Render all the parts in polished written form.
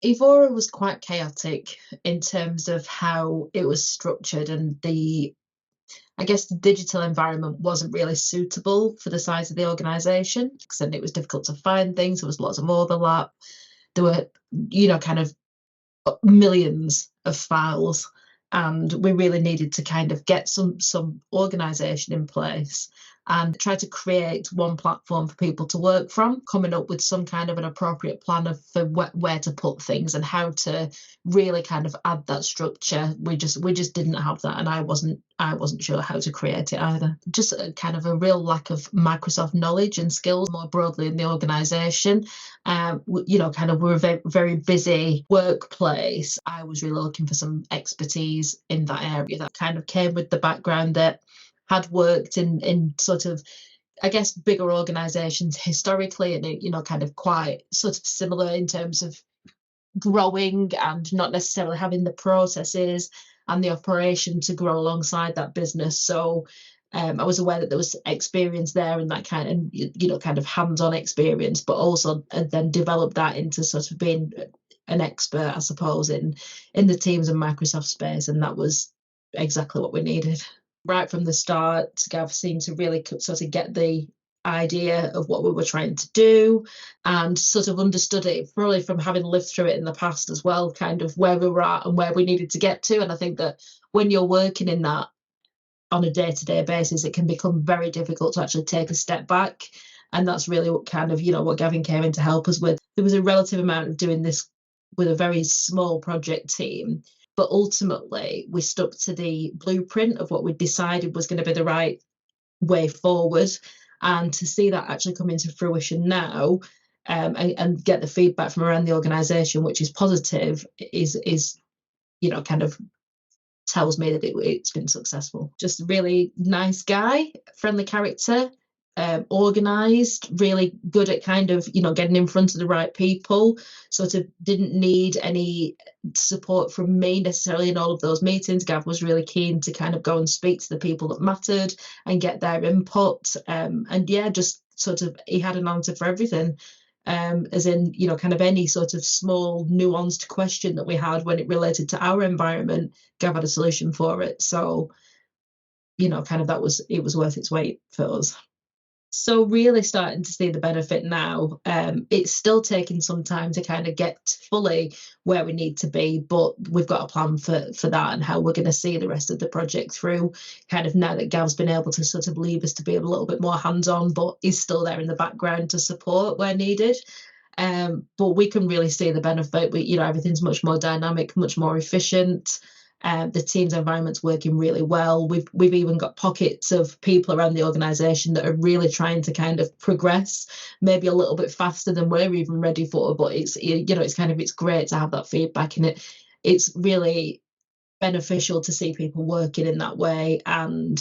Evora was quite chaotic in terms of how it was structured, and I guess the digital environment wasn't really suitable for the size of the organization because then it was difficult to find things. There was lots of overlap. There were, kind of millions of files, and we really needed to kind of get some organization in place and try to create one platform for people to work from, coming up with some kind of an appropriate plan for where to put things and how to really kind of add that structure. We just didn't have that, and I wasn't sure how to create it either. Just kind of a real lack of Microsoft knowledge and skills more broadly in the organization. Kind of we're a very, very busy workplace. I was really looking for some expertise in that area that kind of came with the background that had worked in sort of, I guess, bigger organizations historically, and kind of quite sort of similar in terms of growing and not necessarily having the processes and the operation to grow alongside that business. So I was aware that there was experience there and that kind of hands-on experience, but also then developed that into sort of being an expert, I suppose, in the Teams and Microsoft space, and that was exactly what we needed. Right from the start, Gav seemed to really sort of get the idea of what we were trying to do and sort of understood it probably from having lived through it in the past as well, kind of where we were at and where we needed to get to. And I think that when you're working in that on a day-to-day basis, it can become very difficult to actually take a step back. And that's really what kind of, what Gavin came in to help us with. There was a relative amount of doing this with a very small project team, but ultimately we stuck to the blueprint of what we decided was going to be the right way forward. And to see that actually come into fruition now, and get the feedback from around the organisation, which is positive, is kind of tells me that it's been successful. Just a really nice guy, friendly character, organised, really good at kind of, getting in front of the right people. Sort of didn't need any support from me necessarily in all of those meetings. Gav was really keen to kind of go and speak to the people that mattered and get their input. And yeah, just sort of, he had an answer for everything. As in, kind of any sort of small nuanced question that we had when it related to our environment, Gav had a solution for it. So, kind of it was worth its weight for us. So really starting to see the benefit now. It's still taking some time to kind of get fully where we need to be, but we've got a plan for that and how we're going to see the rest of the project through. Kind of now that Gav's been able to sort of leave us to be a little bit more hands-on, but is still there in the background to support where needed. But we can really see the benefit. Everything's much more dynamic, much more efficient. The team's environment's working really well. We've even got pockets of people around the organisation that are really trying to kind of progress, maybe a little bit faster than we're even ready for. But it's great to have that feedback, and it's really beneficial to see people working in that way. And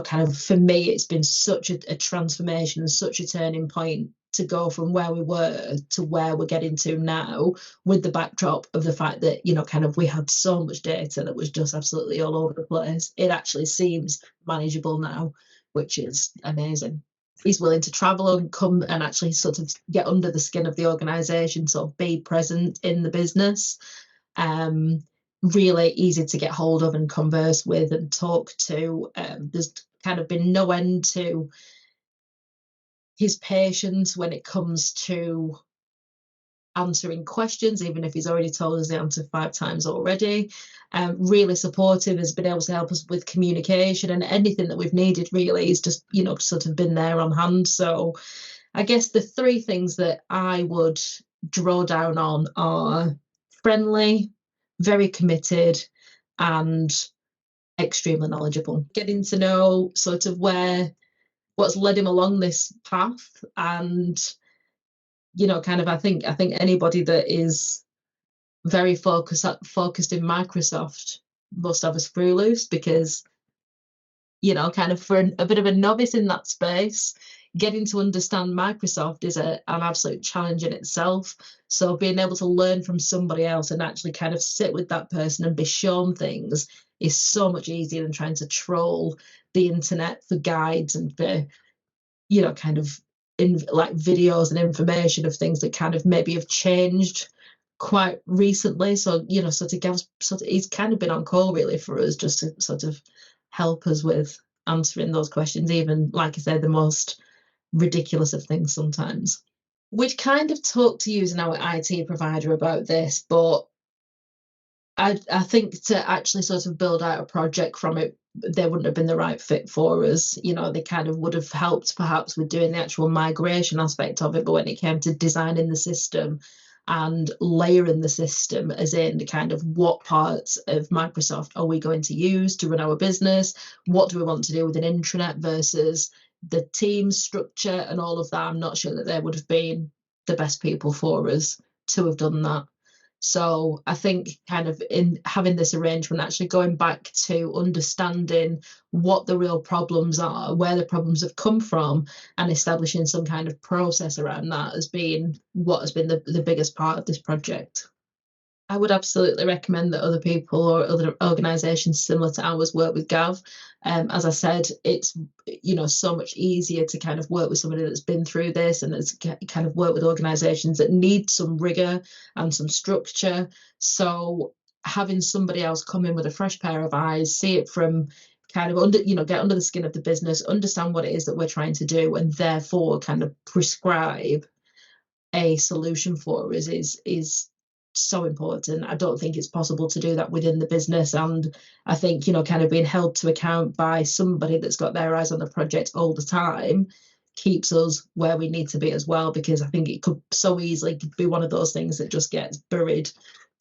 kind of for me, it's been such a transformation and such a turning point to go from where we were to where we're getting to now, with the backdrop of the fact that, kind of we had so much data that was just absolutely all over the place. It actually seems manageable now, which is amazing. He's willing to travel and come and actually sort of get under the skin of the organisation, sort of be present in the business. Really easy to get hold of and converse with and talk to. There's kind of been no end to his patience when it comes to answering questions, even if he's already told us the answer 5 times already. Really supportive, has been able to help us with communication, and anything that we've needed really is just, sort of been there on hand. So I guess the 3 things that I would draw down on are friendly, very committed, and extremely knowledgeable. Getting to know sort of what's led him along this path, and kind of I think anybody that is very focused in Microsoft must have a screw loose, because kind of for a bit of a novice in that space, getting to understand Microsoft is an absolute challenge in itself. So being able to learn from somebody else and actually kind of sit with that person and be shown things is so much easier than trying to troll the internet for guides and for, kind of like videos and information of things that kind of maybe have changed quite recently. So, sort of Gav's he's kind of been on call really for us just to sort of help us with answering those questions, even like I said, the most ridiculous of things sometimes. We'd kind of talked to using our IT provider about this, but I think to actually sort of build out a project from it, they wouldn't have been the right fit for us. They kind of would have helped perhaps with doing the actual migration aspect of it, but when it came to designing the system and layering the system, as in the kind of what parts of Microsoft are we going to use to run our business, what do we want to do with an intranet versus the team structure and all of that, I'm not sure that they would have been the best people for us to have done that. So I think kind of in having this arrangement, actually going back to understanding what the real problems are, where the problems have come from, and establishing some kind of process around that has been what has been the biggest part of this project. I would absolutely recommend that other people or other organisations similar to ours work with Gav. As I said, it's so much easier to kind of work with somebody that's been through this and has kind of worked with organisations that need some rigour and some structure. So having somebody else come in with a fresh pair of eyes, see it from kind of get under the skin of the business, understand what it is that we're trying to do, and therefore kind of prescribe a solution for us is so important. I don't think it's possible to do that within the business, and I think kind of being held to account by somebody that's got their eyes on the project all the time keeps us where we need to be as well, because I think it could so easily be one of those things that just gets buried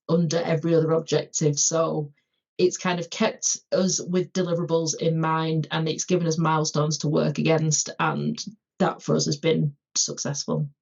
under every other objective. So it's kind of kept us with deliverables in mind, and it's given us milestones to work against, and that for us has been successful.